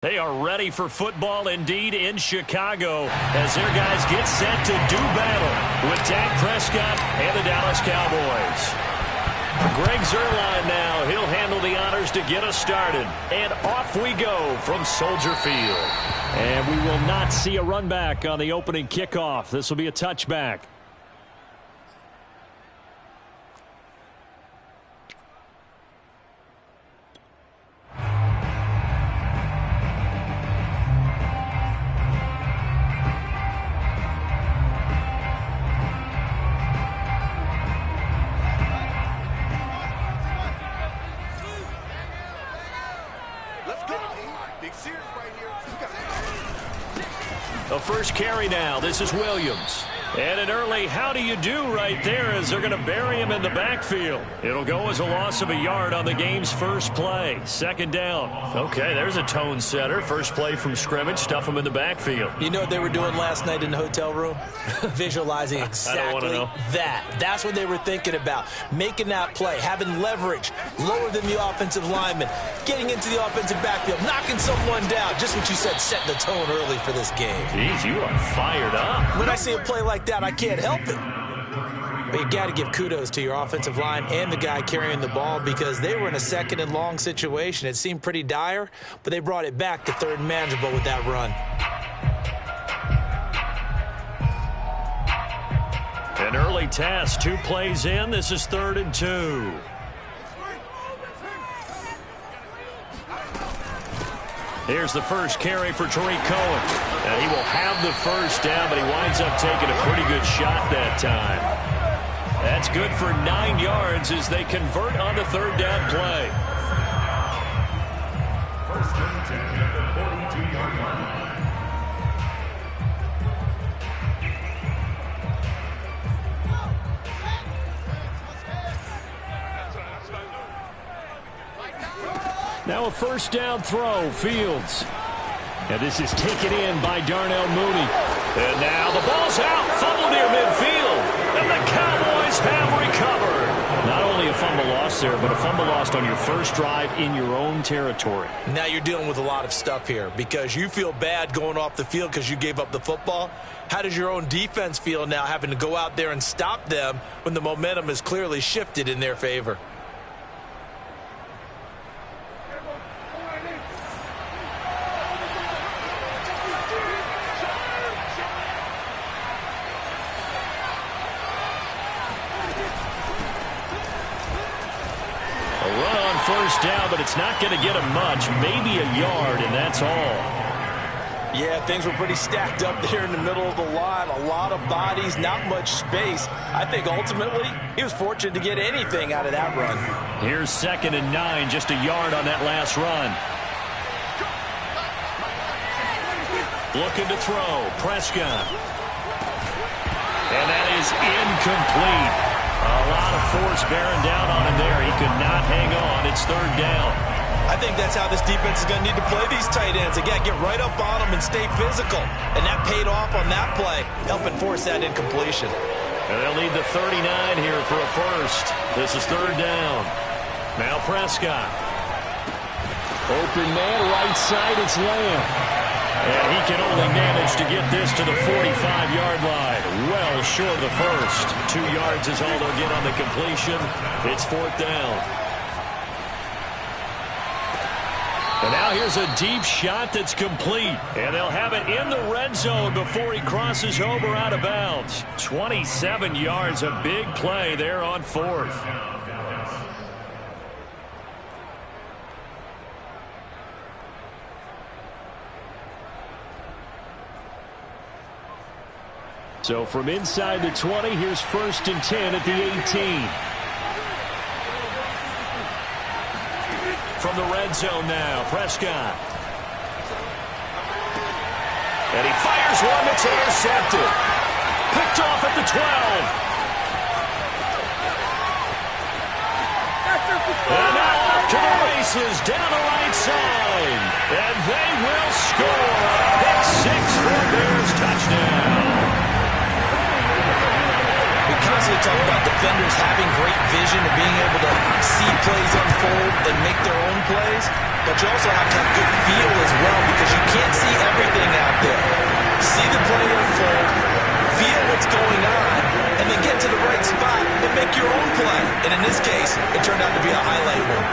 They are ready for football indeed in Chicago as their guys get set to do battle with Dak Prescott and the Dallas Cowboys. Greg Zuerlein now. He'll handle the honors to get us started. And off we go from Soldier Field. And we will not see a run back on the opening kickoff. This will be a touchback. The first carry now. This is Williams. And an early how do you do right there as they're going to bury him in the backfield. It'll go as a loss of a yard on the game's first play. Second down. Okay, there's a tone setter. First play from scrimmage. Stuff him in the backfield. You know what they were doing last night in the hotel room? Visualizing exactly that. That's what they were thinking about. Making that play, having leverage, lower than the offensive lineman, getting into the offensive backfield, knocking someone down. Just what you said, setting the tone early for this game. Jeez, you are fired up. When I see a play like that, I can't help it. But you got to give kudos to your offensive line and the guy carrying the ball because they were in a second and long situation. It seemed pretty dire, but they brought it back to third and manageable with that run. An early task, 2 plays in. This is 3rd and 2. Here's the first carry for Tariq Cohen. He will have the first down, but he winds up taking a pretty good shot that time. That's good for 9 yards as they convert on the 3rd down play. First and 10 at the 42-yard line. Now a first down throw, Fields. And this is taken in by Darnell Mooney. And now the ball's out, fumble near midfield. And the Cowboys have recovered. Not only a fumble loss there, but a fumble lost on your first drive in your own territory. Now you're dealing with a lot of stuff here because you feel bad going off the field because you gave up the football. How does your own defense feel now having to go out there and stop them when the momentum is clearly shifted in their favor? First down, but it's not going to get him much, maybe a yard, and that's all. Yeah, things were pretty stacked up there in the middle of the line. A lot of bodies, not much space. I think ultimately he was fortunate to get anything out of that run. Here's 2nd and 9, just a yard on that last run. Looking to throw, Prescott. And that is incomplete. A lot of force bearing down on him there. He could not hang on. It's 3rd down. I think that's how this defense is going to need to play these tight ends. They got to get right up on them and stay physical. And that paid off on that play, helping force that incompletion. And they'll need the 39 here for a first. This is 3rd down. Now Prescott. Open man, right side, it's Lamb. And he can only manage to get this to the 45-yard line. Well short of the first. 2 yards is all they'll get on the completion. It's 4th down. And now here's a deep shot that's complete. And they'll have it in the red zone before he crosses over out of bounds. 27 yards, a big play there on 4th. So from inside the 20, here's 1st and 10 at the 18. From the red zone now, Prescott. And he fires one that's intercepted. Picked off at the 12. And now off to the races, down the right side. And they will score. Pick 6 for Bears touchdown. Because of talk about defenders having great vision and being able to see plays unfold and make their own plays, but you also have to have good feel as well because you can't see everything out there. See the play unfold, feel what's going on, and then get to the right spot and make your own play. And in this case, it turned out to be a highlight one.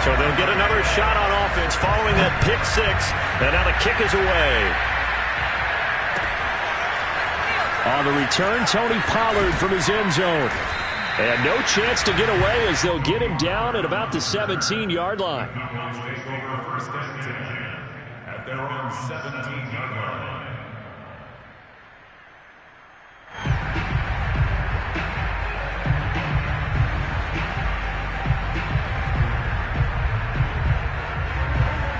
So they'll get another shot on offense following that pick six. And now the kick is away. On the return, Tony Pollard from his end zone. And no chance to get away as they'll get him down at about the 17-yard line. Take over first and 10 at their own 17-yard line.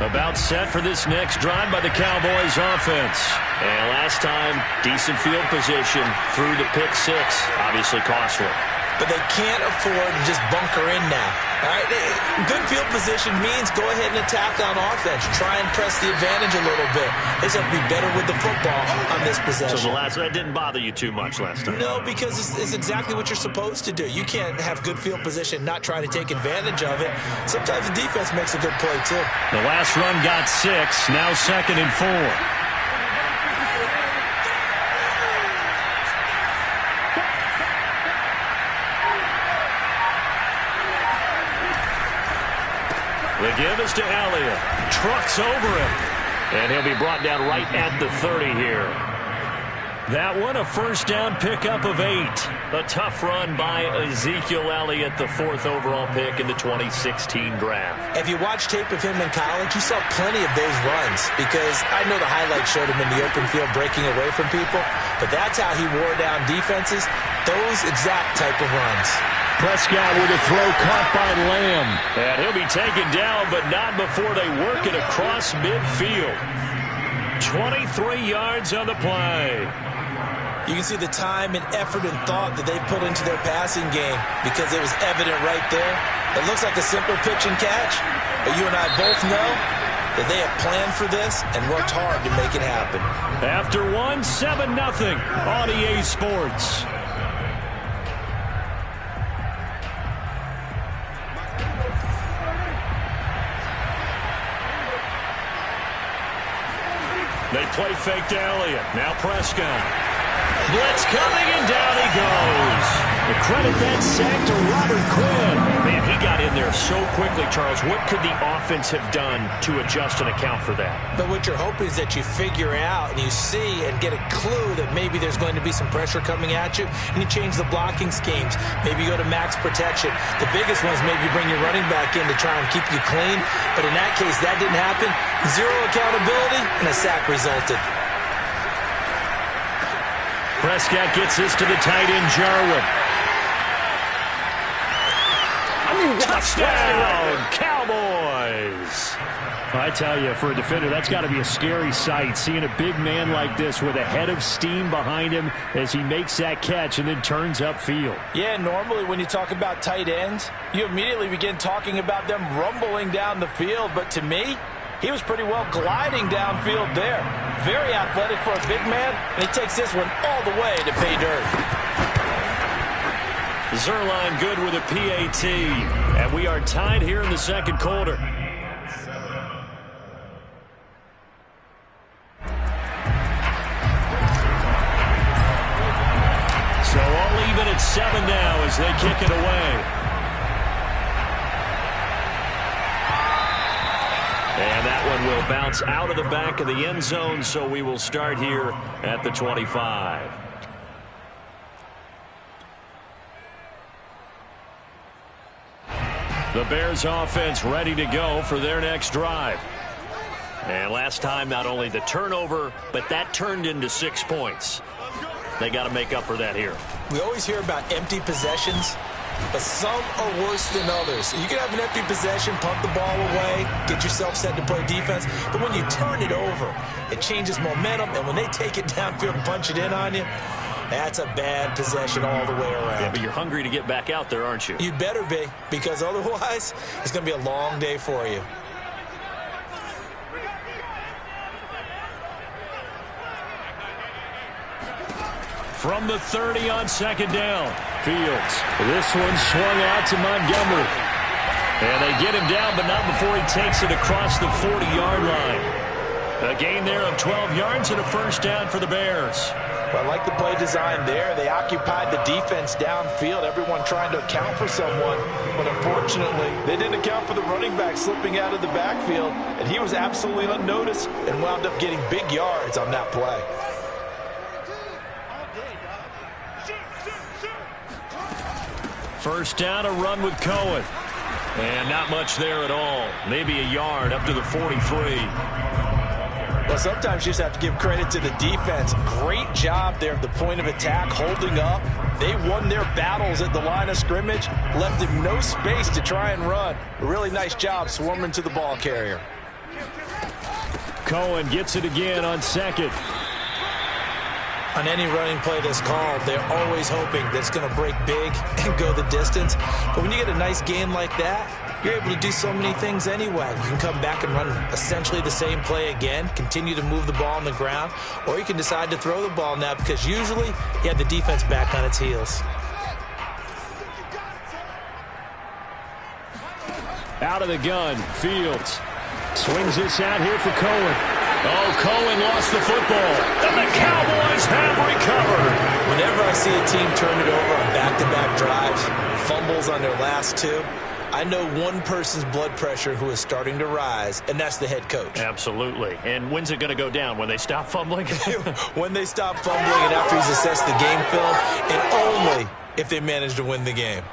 About set for this next drive by the Cowboys offense. And last time, decent field position through the pick six. Obviously costly. But they can't afford to just bunker in now. All right? Good field position means go ahead and attack on offense. Try and press the advantage a little bit. They just have to be better with the football on this possession. So that didn't bother you too much last time? No, because it's exactly what you're supposed to do. You can't have good field position, not try to take advantage of it. Sometimes the defense makes a good play, too. The last run got 6. Now 2nd and 4. The give is to Elliott. Trucks over him. And he'll be brought down right at the 30 here. That one, a first down pickup of 8. A tough run by Ezekiel Elliott, the 4th overall pick in the 2016 draft. If you watch tape of him in college, you saw plenty of those runs because I know the highlights showed him in the open field breaking away from people, but that's how he wore down defenses, those exact type of runs. Prescott with a throw caught by Lamb. And he'll be taken down, but not before they work it across midfield. 23 yards on the play. You can see the time and effort and thought that they put into their passing game because it was evident right there. It looks like a simple pitch and catch, but you and I both know that they have planned for this and worked hard to make it happen. After 7-0 on EA Sports. They play fake to Elliott. Now Prescott. Blitz coming, and down he goes. The credit that sack to Robert Quinn. Man, he got in there so quickly, Charles. What could the offense have done to adjust and account for that? But what you're hoping is that you figure out and you see and get a clue that maybe there's going to be some pressure coming at you, and you change the blocking schemes. Maybe you go to max protection. The biggest one is maybe you bring your running back in to try and keep you clean. But in that case, that didn't happen. 0 accountability, and a sack resulted. Prescott gets this to the tight end, Jarwin. Touchdown, Cowboys! I tell you, for a defender, that's got to be a scary sight, seeing a big man like this with a head of steam behind him as he makes that catch and then turns upfield. Yeah, normally when you talk about tight ends, you immediately begin talking about them rumbling down the field, but to me, he was pretty well gliding downfield there. Very athletic for a big man, and he takes this one all the way to pay dirt. Zerline good with a PAT, and we are tied here in the second quarter. So all even at 7 now as they kick it away. And that one will bounce out of the back of the end zone, so we will start here at the 25. The Bears offense ready to go for their next drive. And last time, not only the turnover, but that turned into 6 points. They got to make up for that here. We always hear about empty possessions, but some are worse than others. You can have an empty possession, pump the ball away, get yourself set to play defense, but when you turn it over, it changes momentum, and when they take it downfield and punch it in on you, That's a bad possession all the way around. Yeah, but you're hungry to get back out there, aren't you? You better be, because otherwise it's going to be a long day for you. From the 30 on second down. Fields. This one swung out to Montgomery. And they get him down, but not before he takes it across the 40-yard line. A gain there of 12 yards and a first down for the Bears. Well, I like the play design there. They occupied the defense downfield, everyone trying to account for someone. But unfortunately, they didn't account for the running back slipping out of the backfield. And he was absolutely unnoticed and wound up getting big yards on that play. First down, a run with Cohen. And not much there at all. Maybe a yard up to the 43. Well, sometimes you just have to give credit to the defense. Great job there at the point of attack, holding up. They won their battles at the line of scrimmage, left him no space to try and run. A really nice job swarming to the ball carrier. Cohen gets it again on second. On any running play that's called, they're always hoping that it's going to break big and go the distance. But when you get a nice game like that, you're able to do so many things anyway. You can come back and run essentially the same play again, continue to move the ball on the ground, or you can decide to throw the ball now because usually you have the defense back on its heels. Out of the gun, Fields. Swings this out here for Cohen. Oh, Cohen lost the football, and the Cowboys have recovered. Whenever I see a team turn it over on back-to-back drives, fumbles on their last two, I know one person's blood pressure who is starting to rise, and that's the head coach. Absolutely. And when's it going to go down? When they stop fumbling? When they stop fumbling and after he's assessed the game film, and only if they manage to win the game.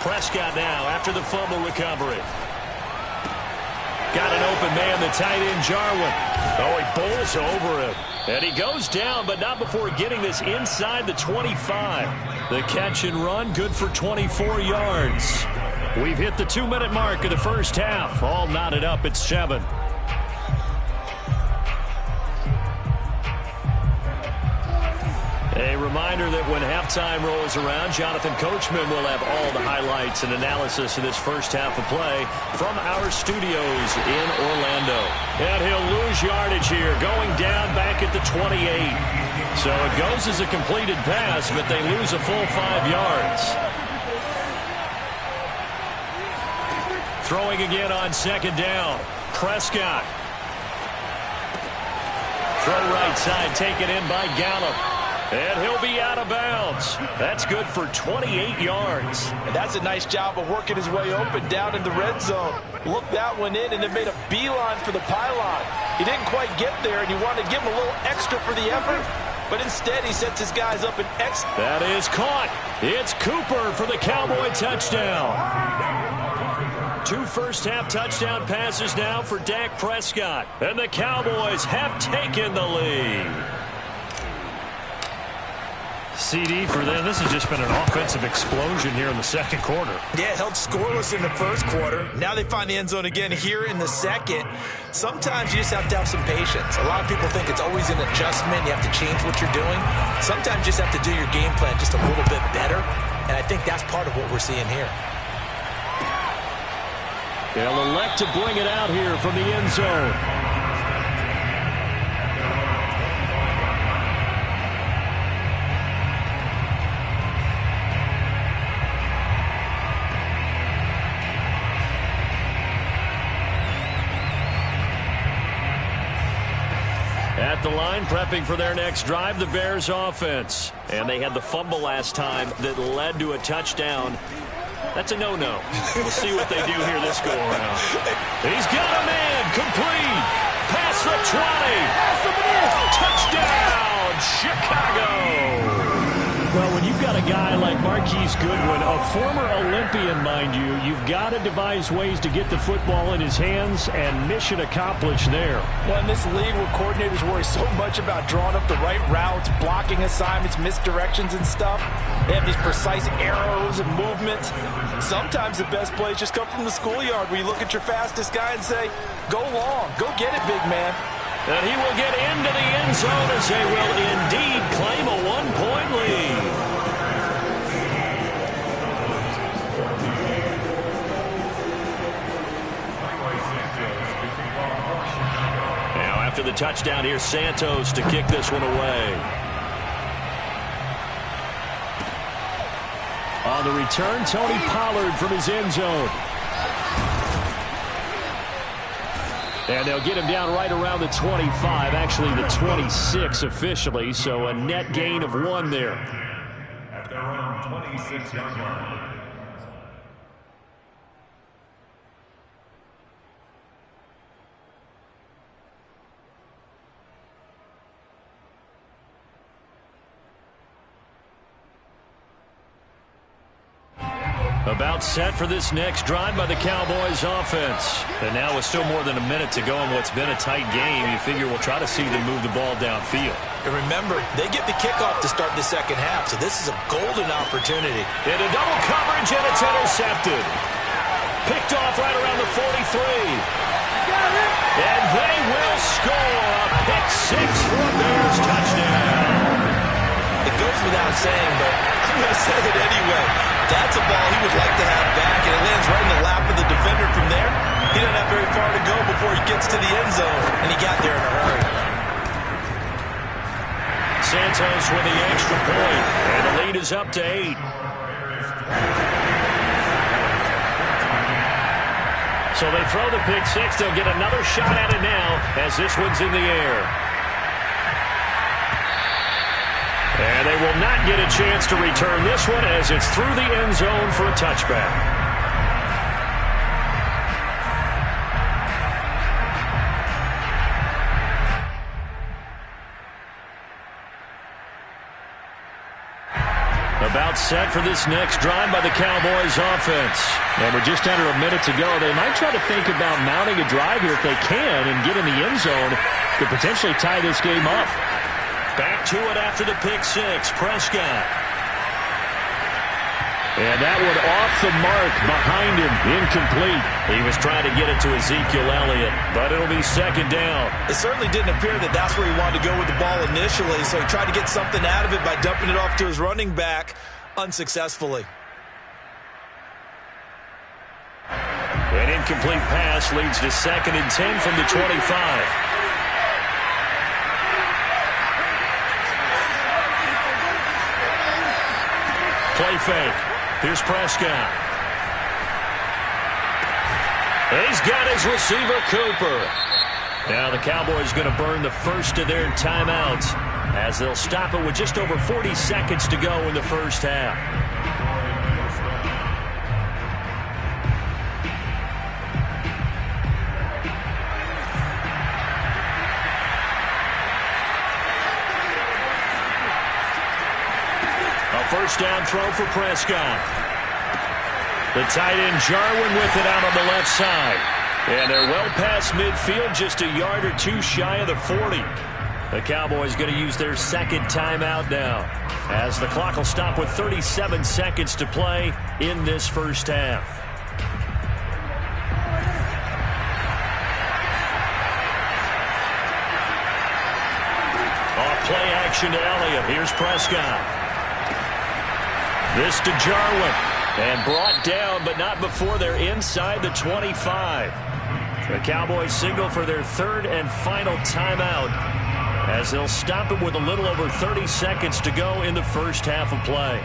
Prescott now after the fumble recovery. Got an open man, the tight end, Jarwin. Oh, he bowls over him. And he goes down, but not before getting this inside the 25. The catch and run, good for 24 yards. We've hit the 2-minute mark of the first half. All knotted up at 7. A reminder that when halftime rolls around, Jonathan Coachman will have all the highlights and analysis of this first half of play from our studios in Orlando. And he'll lose yardage here, going down back at the 28. So it goes as a completed pass, but they lose a full 5 yards. Throwing again on second down. Prescott. Throw right side, taken in by Gallup. And he'll be out of bounds. That's good for 28 yards. And that's a nice job of working his way open down in the red zone. Looked that one in and then made a beeline for the pylon. He didn't quite get there, and you wanted to give him a little extra for the effort. But instead, he sets his guys up an X. That is caught. It's Cooper for the Cowboy touchdown. 2 first-half touchdown passes now for Dak Prescott. And the Cowboys have taken the lead. CD for them. This has just been an offensive explosion here in the second quarter. Yeah, held scoreless in the first quarter. Now they find the end zone again here in the second. Sometimes you just have to have some patience. A lot of people think it's always an adjustment. You have to change what you're doing. Sometimes you just have to do your game plan just a little bit better. And I think that's part of what we're seeing here. They'll elect to bring it out here from the end zone. At the line, prepping for their next drive, the Bears offense. And they had the fumble last time that led to a touchdown. That's a no-no. We'll see what they do here this go-around. He's got a man, complete. Past the 20. Touchdown, Chicago. Well, when you've got a guy like Marquise Goodwin, a former Olympian, mind you, you've got to devise ways to get the football in his hands, and mission accomplished there. Well, in this league where coordinators worry so much about drawing up the right routes, blocking assignments, misdirections and stuff, they have these precise arrows and movements. Sometimes the best plays just come from the schoolyard where you look at your fastest guy and say, go long, go get it, big man. And he will get into the end zone as they will indeed claim a one-point lead. Now after the touchdown, here's Santos to kick this one away. On the return, Tony Pollard from his end zone. And they'll get him down right around the 25, actually the 26 officially, so a net gain of 1 there. At their own 26-yard line. About set for this next drive by the Cowboys offense. And now with still more than a minute to go in what's been a tight game, you figure we'll try to see them move the ball downfield. And remember, they get the kickoff to start the second half, so this is a golden opportunity. Into double coverage, and it's intercepted. Picked off right around the 43. And they will score a pick six for a Bears touchdown. It goes without saying, but I'm going to say it anyway. That's a ball he would like to have back, and it lands right in the lap of the defender from there. He doesn't have very far to go before he gets to the end zone, and he got there in a hurry. Santos with the extra point, and the lead is up to 8. So they throw the pick six. They'll get another shot at it now as this one's in the air. And they will not get a chance to return this one as it's through the end zone for a touchback. About set for this next drive by the Cowboys offense. And we're just under a minute to go. They might try to think about mounting a drive here if they can and get in the end zone to potentially tie this game up. Back to it after the pick six. Prescott. And that one off the mark behind him. Incomplete. He was trying to get it to Ezekiel Elliott, but it'll be second down. It certainly didn't appear that that's where he wanted to go with the ball initially, so he tried to get something out of it by dumping it off to his running back unsuccessfully. An incomplete pass leads to 2nd and 10 from the 25. Play fake. Here's Prescott. He's got his receiver, Cooper. Now the Cowboys going to burn the first of their timeouts as they'll stop it with just over 40 seconds to go in the first half. First down throw for Prescott. The tight end Jarwin with it out on the left side. And they're well past midfield, just a yard or two shy of the 40. The Cowboys going to use their second timeout now, as the clock will stop with 37 seconds to play in this first half. Off play action to Elliott. Here's Prescott. This to Jarwin, and brought down, but not before they're inside the 25. The Cowboys signal for their third and final timeout as they'll stop it with a little over 30 seconds to go in the first half of play.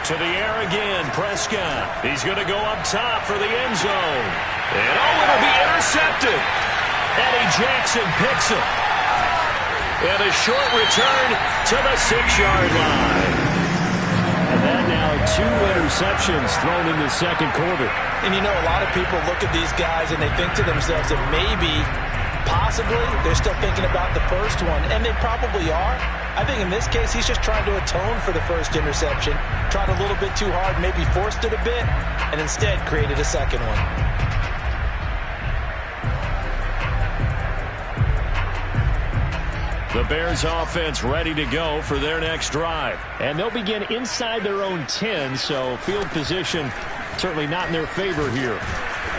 To the air again, Prescott. He's going to go up top for the end zone. And it'll be intercepted. Eddie Jackson picks it. And a short return to the 6-yard line. And that now 2 interceptions thrown in the second quarter. And you know, a lot of people look at these guys and they think to themselves that maybe Possibly, they're still thinking about the first one, and they probably are. I think in this case, he's just trying to atone for the first interception. Tried a little bit too hard, maybe forced it a bit, and instead created a second one. The Bears offense ready to go for their next drive. And they'll begin inside their own 10, so field position certainly not in their favor here.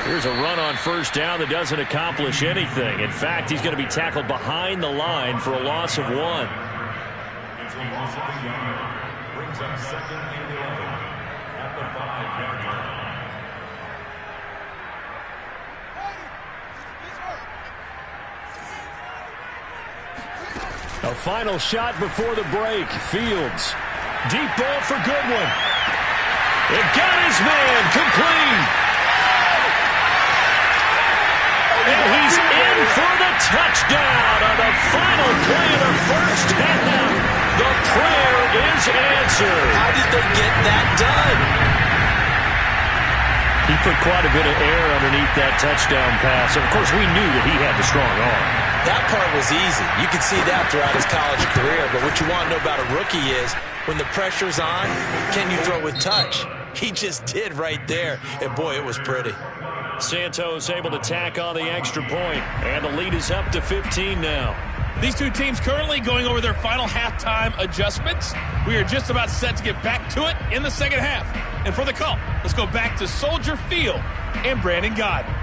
Here's a run on first down that doesn't accomplish anything. In fact, he's going to be tackled behind the line for a loss of 1. It's a loss of a yard. Brings up 2nd and 11 at the 5-yard line. A final shot before the break. Fields. Deep ball for Goodwin. It got his man complete. And he's in for the touchdown on the final play of the first half. The prayer is answered. How did they get that done? He put quite a bit of air underneath that touchdown pass. Of course, we knew that he had the strong arm. That part was easy. You could see that throughout his college career. But what you want to know about a rookie is when the pressure's on, can you throw with touch? He just did right there. And, boy, it was pretty. Santos able to tack on the extra point, and the lead is up to 15 now. These two teams currently going over their final halftime adjustments. We are just about set to get back to it in the second half. And for the call, let's go back to Soldier Field and Brandon Gaudin.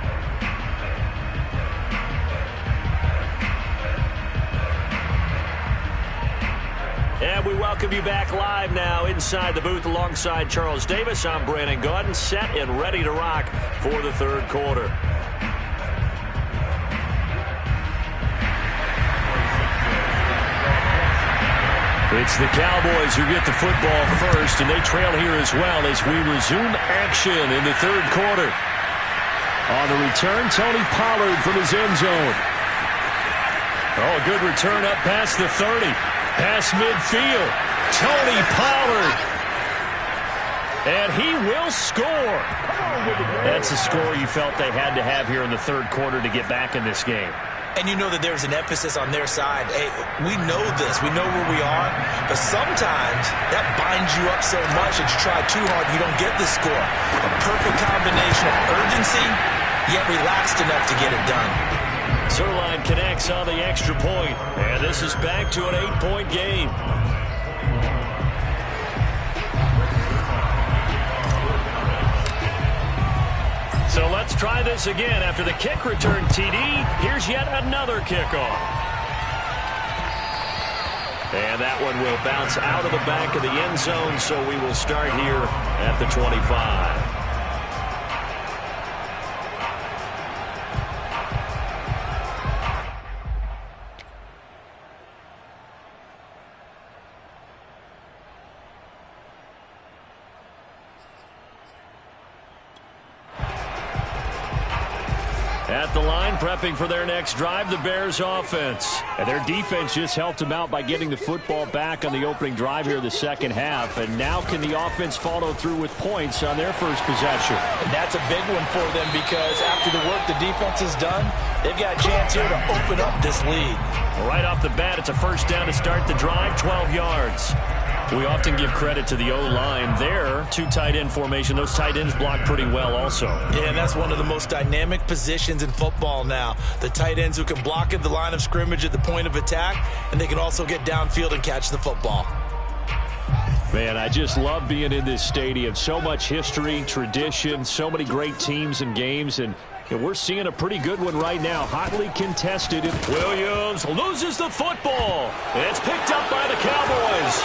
And we welcome you back live now inside the booth alongside Charles Davis. I'm Brandon Gaudin, set and ready to rock for the third quarter. It's the Cowboys who get the football first, and they trail here as well as we resume action in the third quarter. On the return, Tony Pollard from his end zone. Oh, a good return up past the 30. Past midfield. Tony Pollard. And he will score. That's a score you felt they had to have here in the third quarter to get back in this game. And you know that there's an emphasis on their side. Hey, we know this. We know where we are. But sometimes that binds you up so much that you try too hard, you don't get the score. A perfect combination of urgency, yet relaxed enough to get it done. Zerline connects on the extra point, and this is back to an 8-point game. So let's try this again. After the kick return TD, here's yet another kickoff. And that one will bounce out of the back of the end zone, so we will start here at the 25. At the line, prepping for their next drive, the Bears offense. And their defense just helped them out by getting the football back on the opening drive here in the second half. And now can the offense follow through with points on their first possession? And that's a big one for them because after the work the defense has done, they've got a chance here to open up this lead. Right off the bat, it's a first down to start the drive, 12 yards. We often give credit to the O-line there. Two tight end formation. Those tight ends block pretty well also. Yeah, and that's one of the most dynamic positions in football now. The tight ends who can block at the line of scrimmage at the point of attack, and they can also get downfield and catch the football. Man, I just love being in this stadium. So much history, tradition, so many great teams and games, and we're seeing a pretty good one right now. Hotly contested. Williams loses the football. It's picked up by the Cowboys.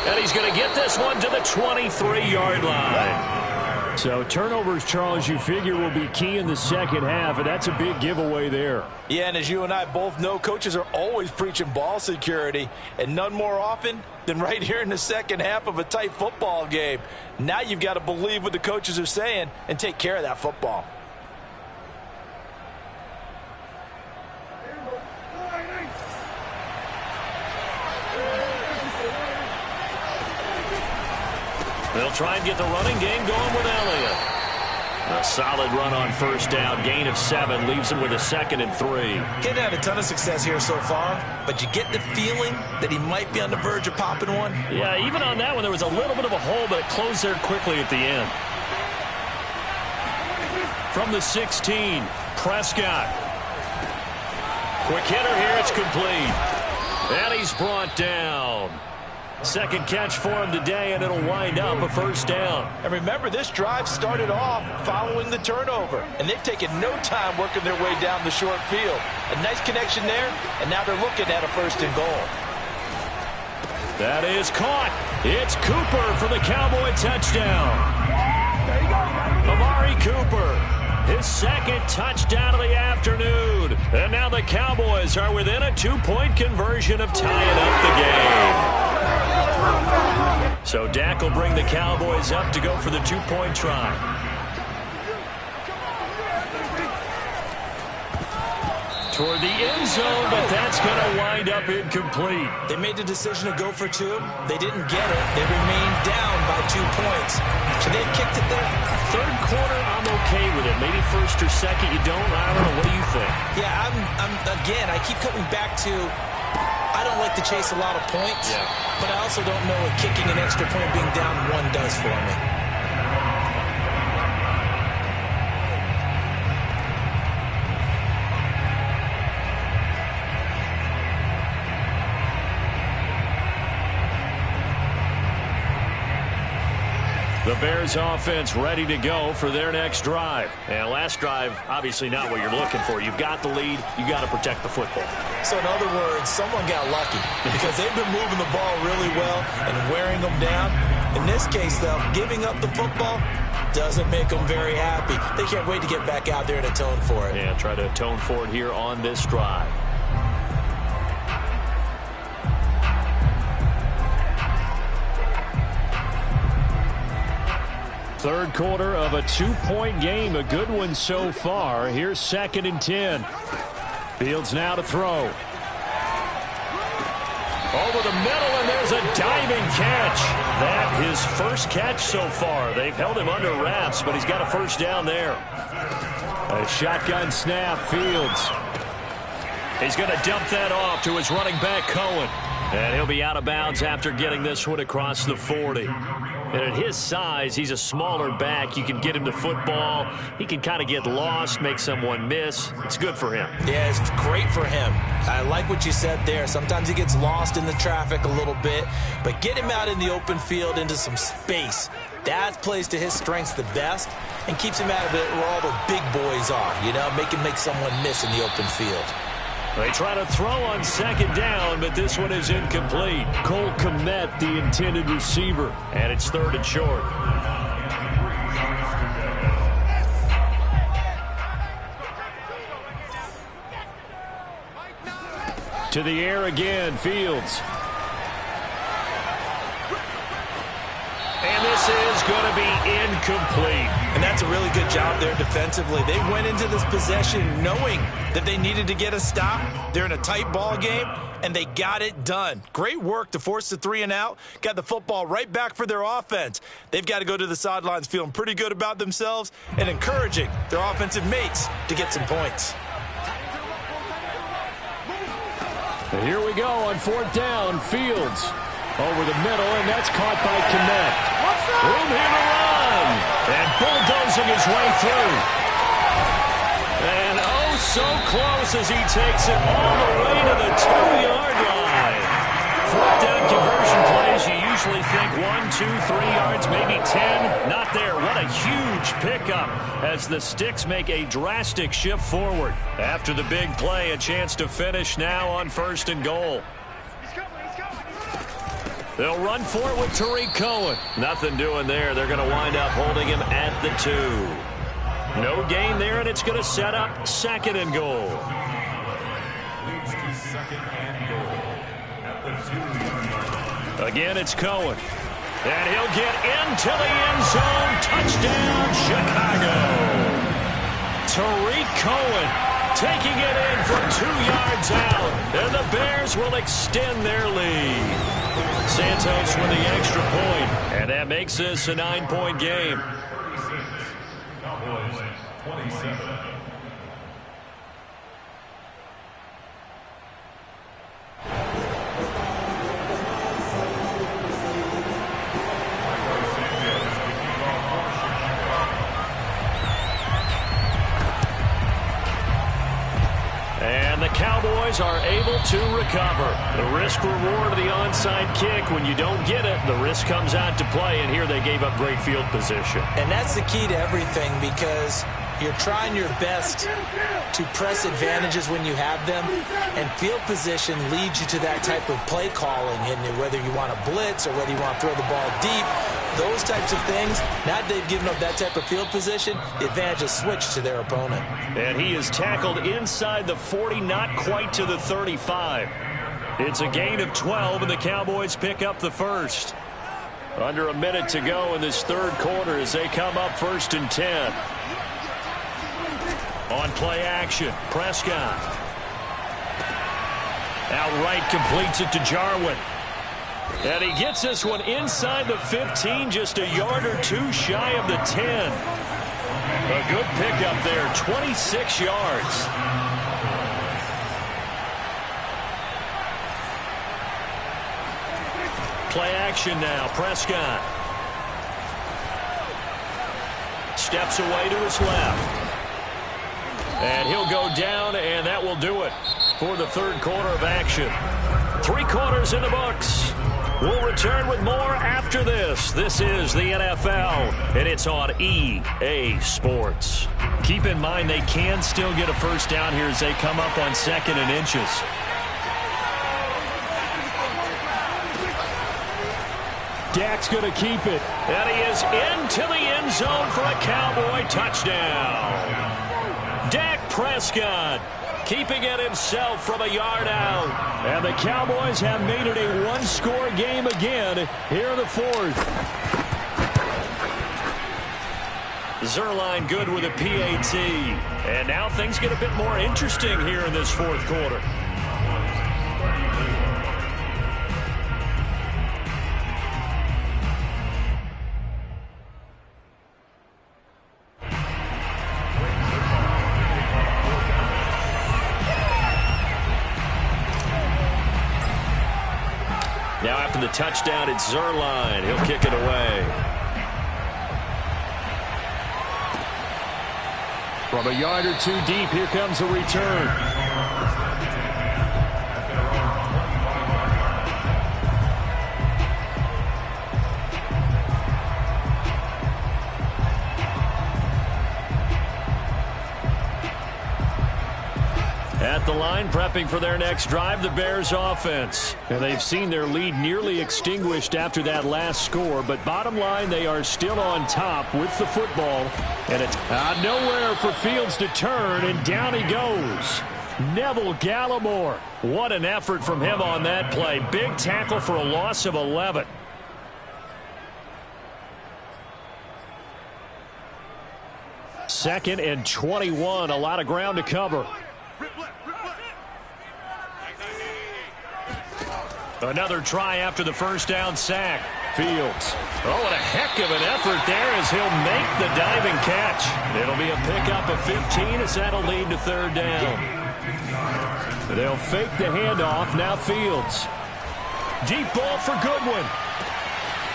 And he's going to get this one to the 23-yard line. So turnovers, Charles, you figure will be key in the second half, and that's a big giveaway there. Yeah, and as you and I both know, coaches are always preaching ball security, and none more often than right here in the second half of a tight football game. Now you've got to believe what the coaches are saying and take care of that football. They'll try and get the running game going with Elliott. A solid run on first down. Gain of 7 leaves him with a 2nd and 3. He hadn't had a ton of success here so far, but you get the feeling that he might be on the verge of popping one. Yeah, even on that one, there was a little bit of a hole, but it closed there quickly at the end. From the 16, Prescott. Quick hitter here, it's complete. And he's brought down. Second catch for him today, and it'll wind up a first down. And remember, this drive started off following the turnover, and they've taken no time working their way down the short field. A nice connection there, and now they're looking at a 1st and goal. That is caught. It's Cooper for the Cowboy touchdown. Amari Cooper. His 2nd touchdown of the afternoon. And now the Cowboys are within a 2-point conversion of tying up the game. So Dak will bring the Cowboys up to go for the 2-point try. Toward the end zone, but that's going to wind up incomplete. They made the decision to go for 2. They didn't get it. They remained down by 2 points. Should they have kicked it there? Third quarter, I'm okay with it. Maybe 1st or 2nd, you don't. I don't know. What do you think? Yeah, again, I keep coming back to I don't like to chase a lot of points, but I also don't know what kicking an extra point being down 1 does for me. The Bears offense ready to go for their next drive. And last drive, obviously not what you're looking for. You've got the lead. You got to protect the football. So in other words, someone got lucky because they've been moving the ball really well and wearing them down. In this case, though, giving up the football doesn't make them very happy. They can't wait to get back out there and atone for it. Yeah, try to atone for it here on this drive. Third quarter of a 2-point game. A good one so far. Here's 2nd and 10. Fields now to throw. Over the middle, and there's a diving catch. That his first catch so far. They've held him under wraps, but he's got a first down there. A shotgun snap, Fields. He's going to dump that off to his running back, Cohen. And he'll be out of bounds after getting this one across the 40. And at his size, he's a smaller back. You can get him to football. He can kind of get lost, make someone miss. It's good for him. Yeah, it's great for him. I like what you said there. Sometimes he gets lost in the traffic a little bit, but get him out in the open field into some space. That plays to his strengths the best and keeps him out of it where all the big boys are, you know, make someone miss in the open field. They try to throw on 2nd down, but this one is incomplete. Cole Kmet, the intended receiver, and it's 3rd and short. To the air again, Fields. And this is going to be incomplete. And that's a really good job there defensively. They went into this possession knowing that they needed to get a stop. They're in a tight ball game, and they got it done. Great work to force the 3 and out. Got the football right back for their offense. They've got to go to the sidelines feeling pretty good about themselves and encouraging their offensive mates to get some points. And here we go on 4th down. Fields over the middle, and that's caught by Kmet. Room here to run. And bulldozing his way through. And oh, so close as he takes it all the way to the 2-yard line. 4th down conversion plays, you usually think 1, 2, 3 yards, maybe 10. Not there. What a huge pickup as the Sticks make a drastic shift forward. After the big play, a chance to finish now on 1st and goal. They'll run for it with Tariq Cohen. Nothing doing there. They're going to wind up holding him at the 2. No gain there, and it's going to set up 2nd and goal. Leads to 2nd and goal at the 2-yard line. Again, it's Cohen. And he'll get into the end zone. Touchdown, Chicago. Tariq Cohen taking it in from 2 yards out. And the Bears will extend their lead. Santos with the extra point, and that makes this a 9-point game. Cowboys 27. And the Cowboys are able to recover. The risk-reward of the onside kick. When you don't get it, the risk comes out to play, and here they gave up great field position. And that's the key to everything, because you're trying your best to press advantages when you have them, and field position leads you to that type of play calling, and whether you want to blitz or whether you want to throw the ball deep, those types of things. Now they've given up that type of field position, the advantage is switched to their opponent. And he is tackled inside the 40, not quite to the 35. It's a gain of 12, and the Cowboys pick up the first. Under a minute to go in this third quarter as they come up 1st and 10. On play action, Prescott. Outright completes it to Jarwin. And he gets this one inside the 15, just a yard or two shy of the 10. A good pickup there, 26 yards. Play action now, Prescott. Steps away to his left. And he'll go down, and that will do it for the third quarter of action. 3 quarters in the books. We'll return with more after this. This is the NFL, and it's on EA Sports. Keep in mind they can still get a first down here as they come up on 2nd and inches. Dak's going to keep it. And he is into the end zone for a Cowboy touchdown. Dak Prescott keeping it himself from a yard out. And the Cowboys have made it a one-score game again here in the fourth. Zerline good with a PAT. And now things get a bit more interesting here in this fourth quarter. Now after the touchdown, it's Zerline. He'll kick it away. From a yard or two deep, here comes a return. At the line, prepping for their next drive, the Bears offense. And they've seen their lead nearly extinguished after that last score. But bottom line, they are still on top with the football. And it's nowhere for Fields to turn, and down he goes. Neville Gallimore. What an effort from him on that play. Big tackle for a loss of 11. Second and 21. A lot of ground to cover. Another try after the first down sack. Fields. Oh, what a heck of an effort there as he'll make the diving catch. It'll be a pickup of 15 as that'll lead to third down. They'll fake the handoff. Now Fields. Deep ball for Goodwin.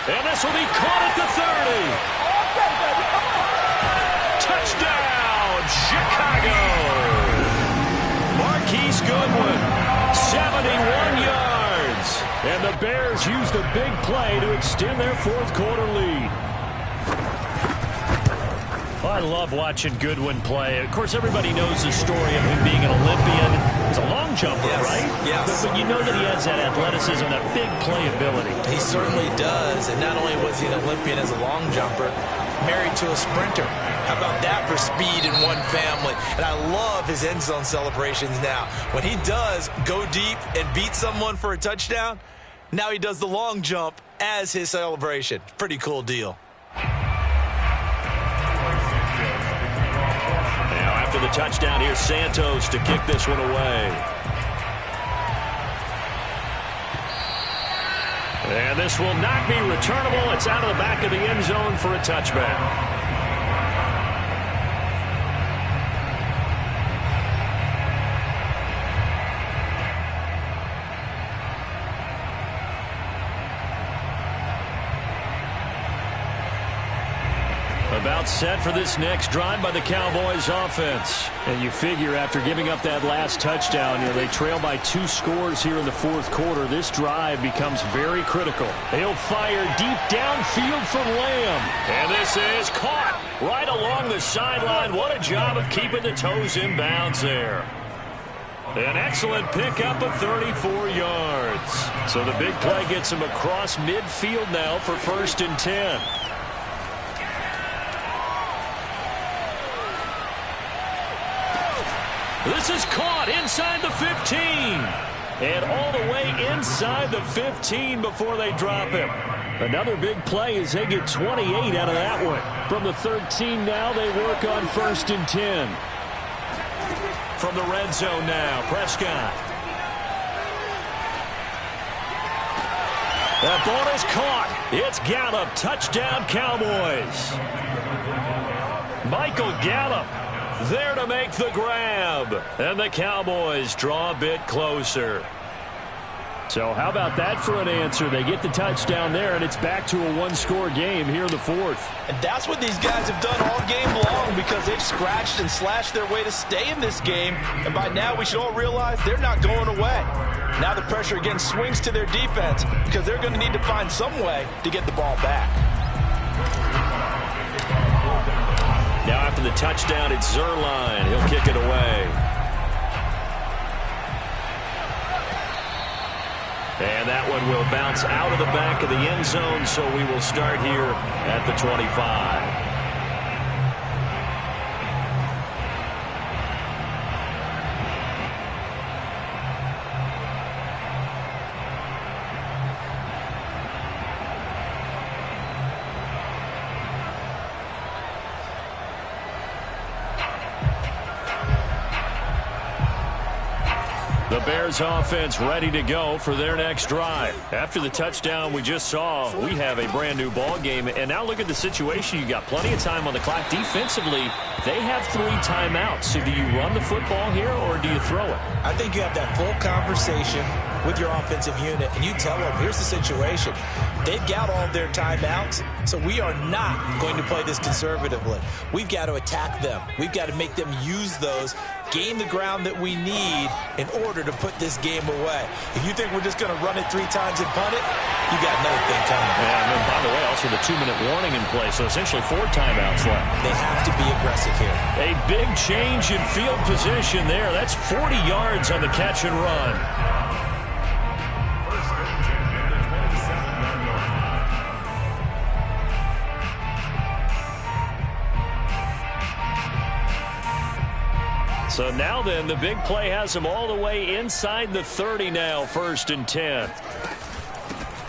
And this will be caught at the 30. Touchdown, Chicago. Marquise Goodwin, 71 yards. And the Bears use the big play to extend their fourth quarter lead. I love watching Goodwin play. Of course, everybody knows the story of him being an Olympian. He's a long jumper, yes, right? Yes. But you know that he has that athleticism, that big playability. He certainly does. And not only was he an Olympian as a long jumper, married to a sprinter. How about that for speed in one family? And I love his end zone celebrations now. When he does go deep and beat someone for a touchdown, now he does the long jump as his celebration. Pretty cool deal. Now after the touchdown, here's Santos to kick this one away. And this will not be returnable. It's out of the back of the end zone for a touchback. About set for this next drive by the Cowboys offense. And you figure after giving up that last touchdown, they trail by 2 scores here in the fourth quarter. This drive becomes very critical. He'll fire deep downfield from Lamb. And this is caught right along the sideline. What a job of keeping the toes in bounds there. An excellent pickup of 34 yards. So the big play gets him across midfield now for 1st and 10. This is caught inside the 15. And all the way inside the 15 before they drop him. Another big play as they get 28 out of that one. From the 13 now, they work on 1st and 10. From the red zone now, Prescott. That ball is caught. It's Gallup. Touchdown, Cowboys. Michael Gallup there to make the grab. And the Cowboys draw a bit closer. So how about that for an answer? They get the touchdown there, and it's back to a 1-score game here in the 4th. And that's what these guys have done all game long because they've scratched and slashed their way to stay in this game. And by now we should all realize they're not going away. Now the pressure again swings to their defense because they're going to need to find some way to get the ball back. Now after the touchdown, it's Zuerlein. He'll kick it away. And that one will bounce out of the back of the end zone, so we will start here at the 25. The Bears offense ready to go for their next drive. After the touchdown we just saw, we have a brand new ball game. And now look at the situation. You got plenty of time on the clock. Defensively, they have 3 timeouts. So do you run the football here or do you throw it? I think you have that full conversation with your offensive unit, and you tell them, here's the situation. They've got all their timeouts, so we are not going to play this conservatively. We've got to attack them. We've got to make them use those, gain the ground that we need in order to put this game away. If you think we're just going to run it 3 times and punt it, you got another thing coming. Yeah, and then, by the way, also the 2-minute warning in play, so essentially 4 timeouts left. They have to be aggressive here. A big change in field position there. That's 40 yards on the catch and run. So now then, the big play has them all the way inside the 30 now, 1st and 10.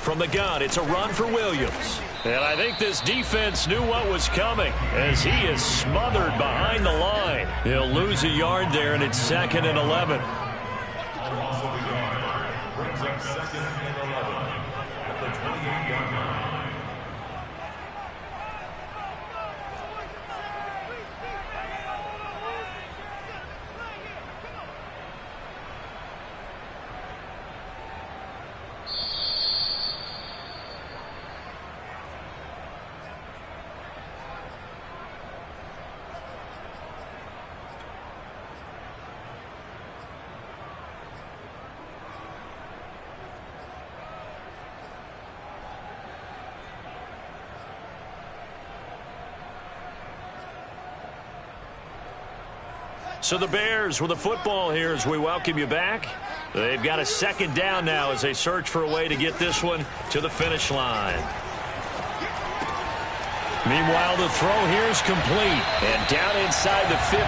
From the gun, it's a run for Williams. And I think this defense knew what was coming as he is smothered behind the line. He'll lose a yard there, and it's 2nd and 11. Loss of a yard brings up 2nd and 11 at the 28-yard line. So the Bears with the football here as we welcome you back. They've got a 2nd down now as they search for a way to get this one to the finish line. Meanwhile, the throw here is complete. And down inside the 15,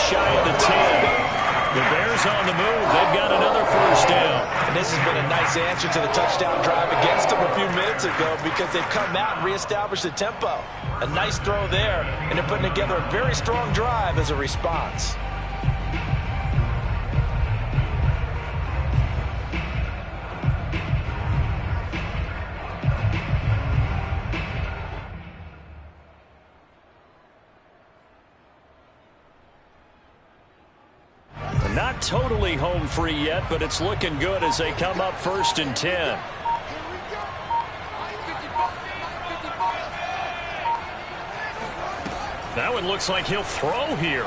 shy of the 10. The Bears on the move. They've got another 1st down. And this has been a nice answer to the touchdown drive against them a few minutes ago because they've come out and reestablished the tempo. A nice throw there, and they're putting together a very strong drive as a response. Not totally home free yet, but it's looking good as they come up 1st and 10. That one looks like he'll throw here.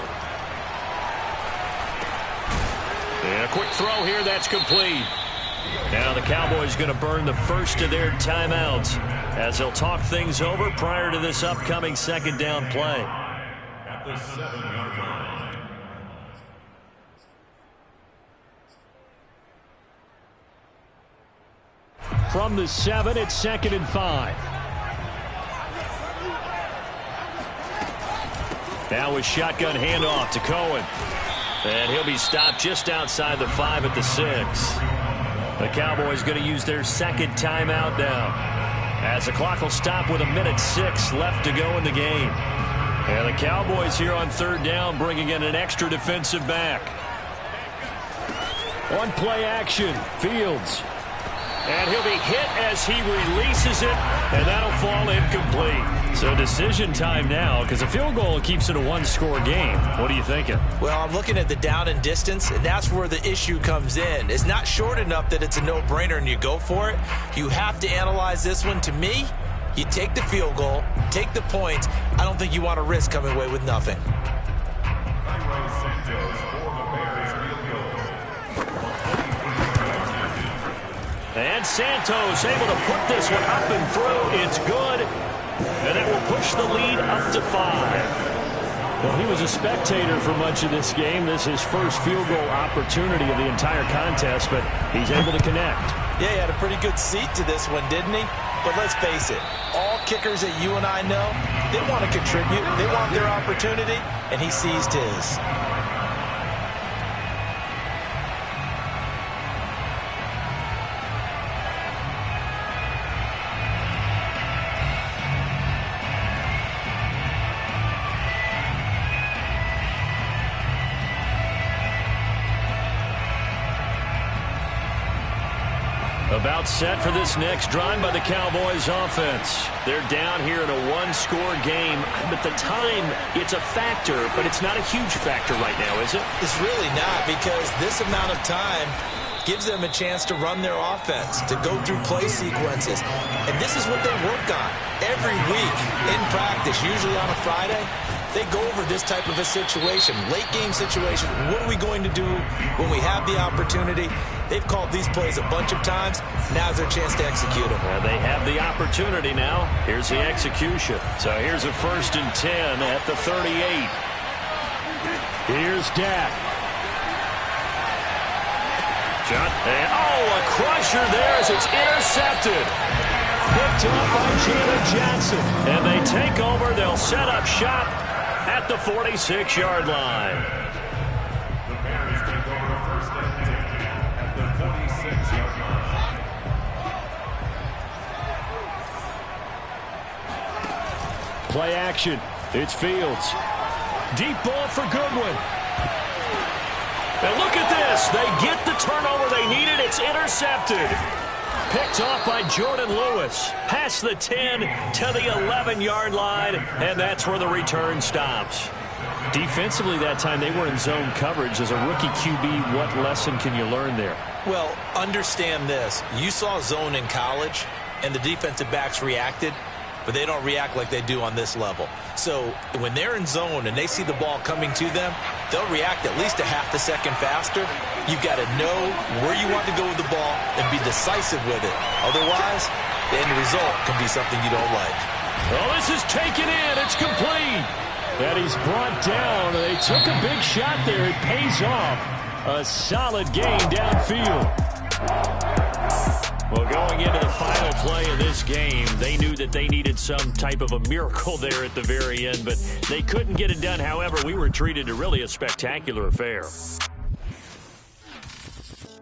And a quick throw here, that's complete. Now the Cowboys going to burn the first of their timeouts as they'll talk things over prior to this upcoming second down play. At the 7-yard line. From the 7, it's 2nd and 5. Now with shotgun handoff to Cohen. And he'll be stopped just outside the 5 at the 6. The Cowboys going to use their second timeout now, as the clock will stop with 1:06 left to go in the game. And the Cowboys here on 3rd down, bringing in an extra defensive back. On play action, Fields. And he'll be hit as he releases it, and that'll fall incomplete. So decision time now, because a field goal keeps it a one-score game. What are you thinking? Well, I'm looking at the down and distance, and that's where the issue comes in. It's not short enough that it's a no-brainer and you go for it. You have to analyze this one. To me, you take the field goal, take the points. I don't think you want to risk coming away with nothing. And Santos able to put this one up and through. It's good. And it will push the lead up to 5. Well, he was a spectator for much of this game. This is his first field goal opportunity of the entire contest, but he's able to connect. Yeah, he had a pretty good seat to this one, didn't he? But let's face it, all kickers that you and I know, they want to contribute. They want their opportunity, and he seized his. About set for this next drive by the Cowboys offense. They're down here in a one-score game. But the time, it's a factor, but it's not a huge factor right now, is it? It's really not, because this amount of time gives them a chance to run their offense, to go through play sequences. And this is what they work on every week in practice, usually on a Friday. They go over this type of a situation, late game situation. What are we going to do when we have the opportunity? They've called these plays a bunch of times. Now's their chance to execute them. Well, they have the opportunity now. Here's the execution. So here's a 1st and 10 at the 38. Here's Dak. And, a crusher there as it's intercepted. Picked up by Jalen Johnson. And they take over. They'll set up shop at the 46-yard line. The Bears take over 1st and 10 at the 46-yard line. Play action. It's Fields. Deep ball for Goodwin. And look at this. They get the turnover they needed. It's intercepted. Picked off by Jordan Lewis. Past the 10 to the 11-yard line, and that's where the return stops. Defensively that time, they were in zone coverage. As a rookie QB, what lesson can you learn there? Well, understand this. You saw zone in college, and the defensive backs reacted, but they don't react like they do on this level. So when they're in zone and they see the ball coming to them, they'll react at least a half a second faster. You've got to know where you want to go with the ball and be decisive with it. Otherwise, the end result can be something you don't like. Well, this is taken in. It's complete. And he's brought down. They took a big shot there. It pays off. A solid gain downfield. Well, going into the final play of this game, they knew that they needed some type of a miracle there at the very end, but they couldn't get it done. However, we were treated to really a spectacular affair.